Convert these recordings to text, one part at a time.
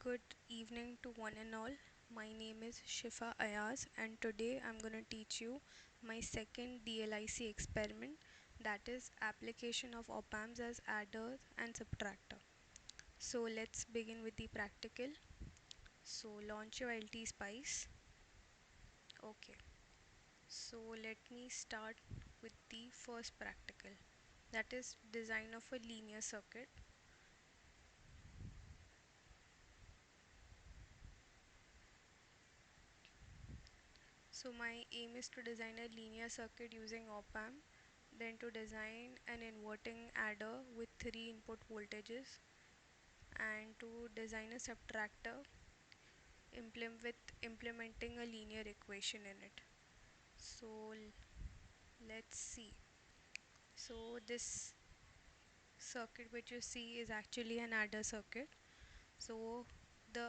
Good evening to one and all. My name is Shifa Ayaz, and today I'm going to teach you my second DLIC experiment, that is application of op amps as adder and subtractor. So let's begin with the practical. So launch your LT Spice. Okay, so let me start with the first practical, that is design of a linear circuit. So my aim is to design a linear circuit using op amp, then to design an inverting adder with 3 input voltages, and to design a subtractor with implementing a linear equation in it. So let's see. So this circuit which you see is actually an adder circuit. So the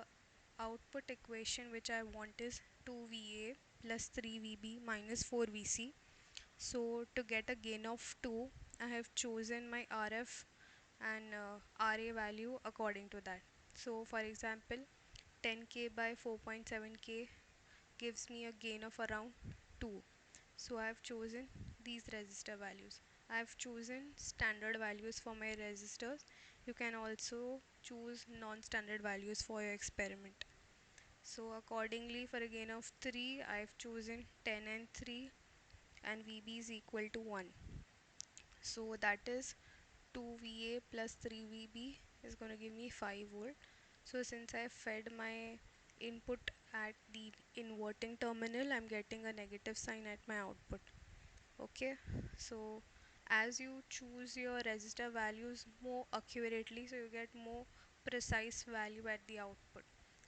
output equation which I want is 2VA plus 3VB minus 4VC. So to get a gain of 2, I have chosen my RF and RA value according to that. So for example, 10K by 4.7K gives me a gain of around 2. So I have chosen these resistor values. I have chosen standard values for my resistors. You can also choose non-standard values for your experiment. So accordingly, for a gain of 3, I have chosen 10 and 3, and VB is equal to 1. So that is 2VA plus 3VB is going to give me 5 volt. So since I fed my input at the inverting terminal, I'm getting a negative sign at my output. Okay, so as you choose your resistor values more accurately, so you get more precise value at the output,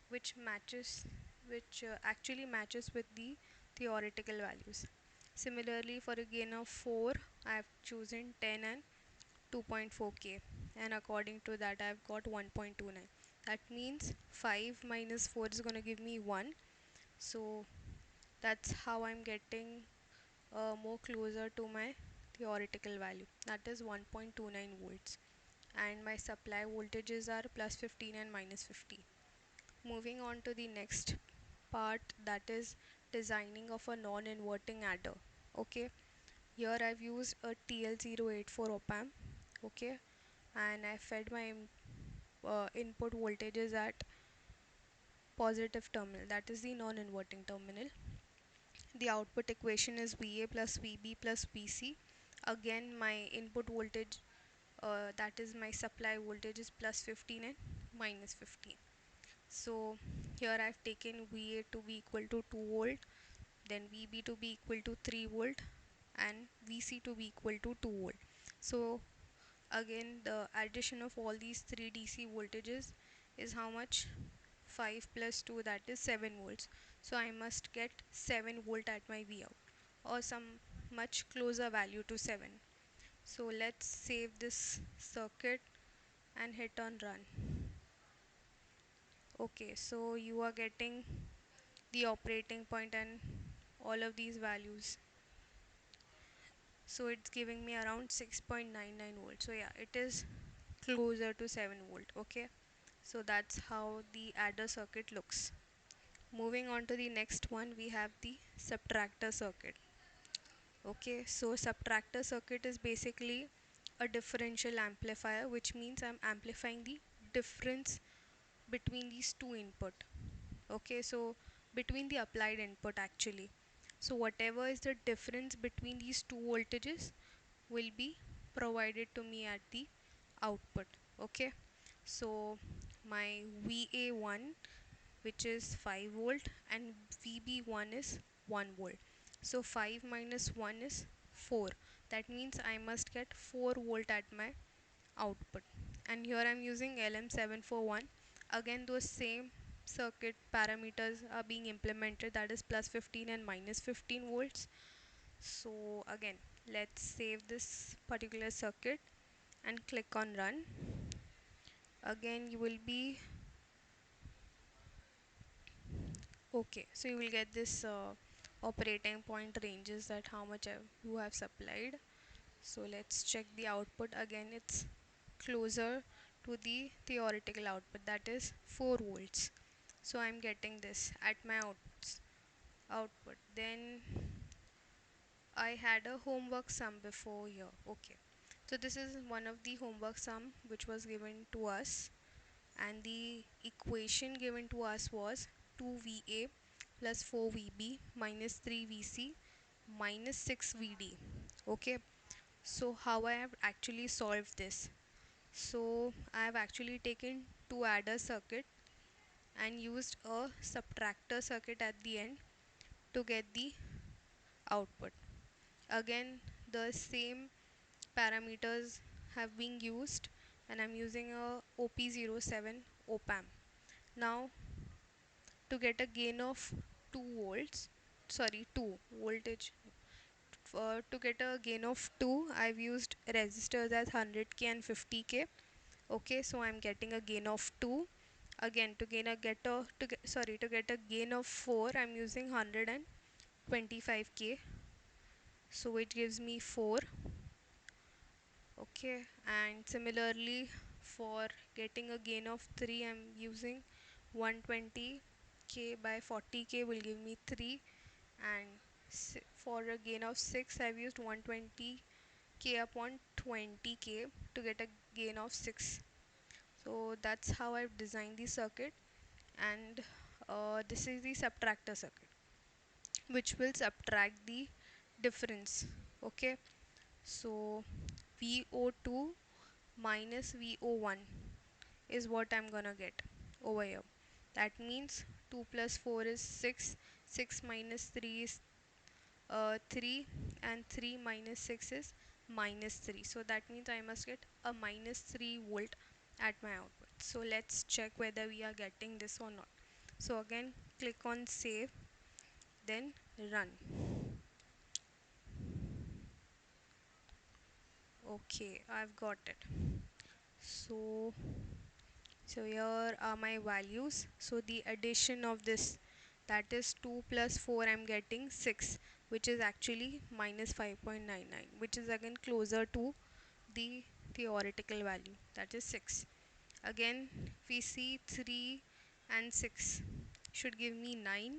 which matches which actually matches with the theoretical values. Similarly, for a gain of 4, I have chosen 10 and 2.4K, and according to that I have got 1.29. That means 5 minus 4 is going to give me 1. So that's how I'm getting more closer to my theoretical value, that is 1.29 volts, and my supply voltages are plus 15 and minus 50. Moving on to the next part, that is designing of a non-inverting adder. Okay, here I've used a TL084 op amp. Okay, and I fed my input voltages at positive terminal, that is the non-inverting terminal. The output equation is VA plus VB plus VC. Again, my input voltage, that is my supply voltage, is plus 15 and minus 15. So here I have taken VA to be equal to 2 volt, then VB to be equal to 3 volt, and VC to be equal to 2 volt. So again, the addition of all these 3 DC voltages is how much? 5 plus 2, that is 7 volts. So I must get 7 volt at my Vout, or some much closer value to 7. So let's save this circuit and hit on run. Okay, so you are getting the operating point and all of these values. So it's giving me around 6.99 volts. So yeah, it is closer to 7 volt. Okay, so that's how the adder circuit looks. Moving on to the next one, we have the subtractor circuit. Okay, so subtractor circuit is basically a differential amplifier, which means I'm amplifying the difference between these two input. Okay, so between the applied input actually. So whatever is the difference between these two voltages will be provided to me at the output. Okay, so my VA1, which is 5 volt, and VB1 is 1 volt. So 5 minus 1 is 4. That means I must get 4 volt at my output. And here I am using LM741. Again, those same circuit parameters are being implemented, that is plus 15 and minus 15 volts. So again, let's save this particular circuit and click on run. Again, you will be okay, so you will get this operating point ranges, that how much you have supplied. So let's check the output. Again, it's closer to the theoretical output, that is 4 volts. So I'm getting this at my output. Then I had a homework sum before here. Okay, so this is one of the homework sum which was given to us, and the equation given to us was 2VA plus 4VB minus 3VC minus 6VD. Okay, so how I have actually solved this? So I have actually taken two adder circuit and used a subtractor circuit at the end to get the output. Again, the same parameters have been used, and I'm using a OP07 op amp. Now to get a gain of 2 volts, sorry, 2 voltage, to get a gain of 2, I've used resistors as 100k and 50k. Okay, so I'm getting a gain of 2. Again, to gain a get a to get sorry to get a gain of 4, I'm using 125k, so it gives me 4. Okay, and similarly for getting a gain of 3, I'm using 120k by 40k will give me 3, and for a gain of 6, I've used 120k upon 20k to get a gain of 6. So that's how I've designed the circuit, and this is the subtractor circuit which will subtract the difference. Okay, so VO2 minus VO1 is what I'm gonna get over here. That means 2 plus 4 is 6, 6 minus 3 is 3, and 3 minus 6 is minus 3. So that means I must get a minus 3 volt at my output. So let's check whether we are getting this or not. So again, click on save, then run. Okay, I've got it. So here are my values. So the addition of this, that is 2 plus 4, I'm getting 6, which is actually minus 5.99, which is again closer to the theoretical value, that is 6. Again, we see 3 and 6 should give me 9,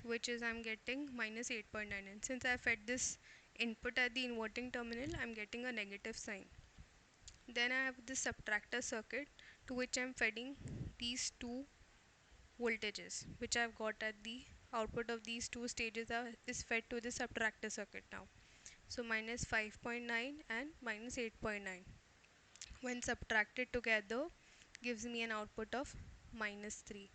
which is I'm getting minus 8.99. Since I fed this input at the inverting terminal, I'm getting a negative sign. Then I have this subtractor circuit to which I'm feeding these two voltages, which I've got at the output of these two stages is fed to the subtractor circuit now. So minus 5.9 and minus 8.9 when subtracted together gives me an output of minus 3.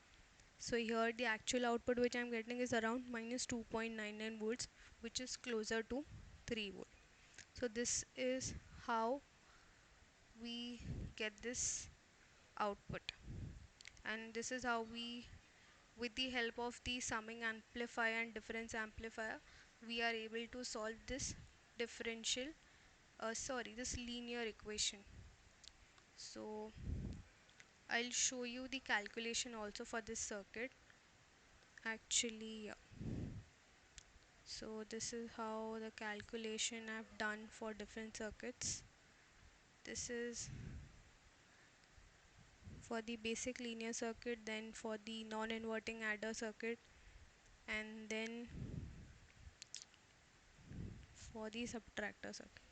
So here the actual output which I am getting is around minus 2.99 volts, which is closer to 3 volt. So this is how we get this output, and this is how we, with the help of the summing amplifier and difference amplifier, we are able to solve this differential this linear equation. So I'll show you the calculation also for this circuit actually, yeah. So this is how the calculation I've done for different circuits. This is for the basic linear circuit, then for the non-inverting adder circuit, and then for the subtractor circuit.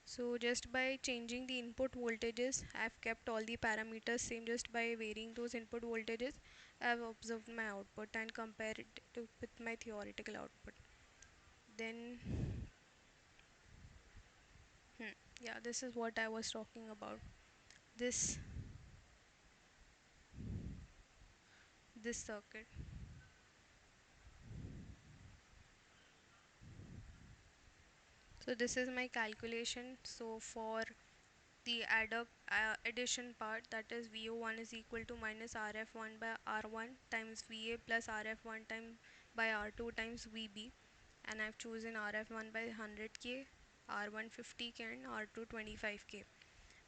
So just by changing the input voltages, I've kept all the parameters same. Just by varying those input voltages, I've observed my output and compared it with my theoretical output. Then yeah, this is what I was talking about. This this circuit. So this is my calculation. So for the addition part, that is VO1 is equal to minus RF1 by R1 times VA plus RF1 times by R2 times VB, and I've chosen RF1 by 100k, R1 50k, and R2 25k,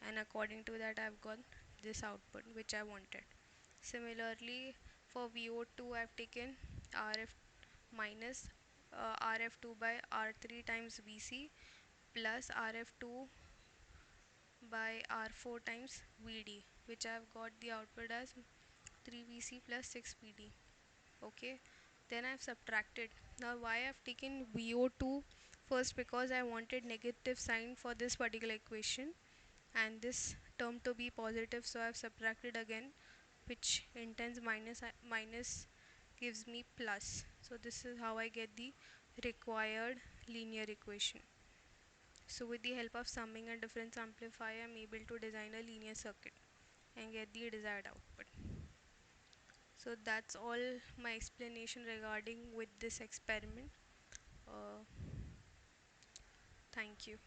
and according to that I've got this output which I wanted. Similarly for VO2, I've taken RF minus RF2 by R3 times VC plus RF2 by R4 times Vd, which I have got the output as 3Vc plus 6Vd. Okay, then I've subtracted. Now why I've taken VO2 first? Because I wanted negative sign for this particular equation and this term to be positive, so I've subtracted again, which intends minus gives me plus. So this is how I get the required linear equation. So with the help of summing and difference amplifier, I'm able to design a linear circuit and get the desired output. So that's all my explanation regarding with this experiment. uh, Thank you.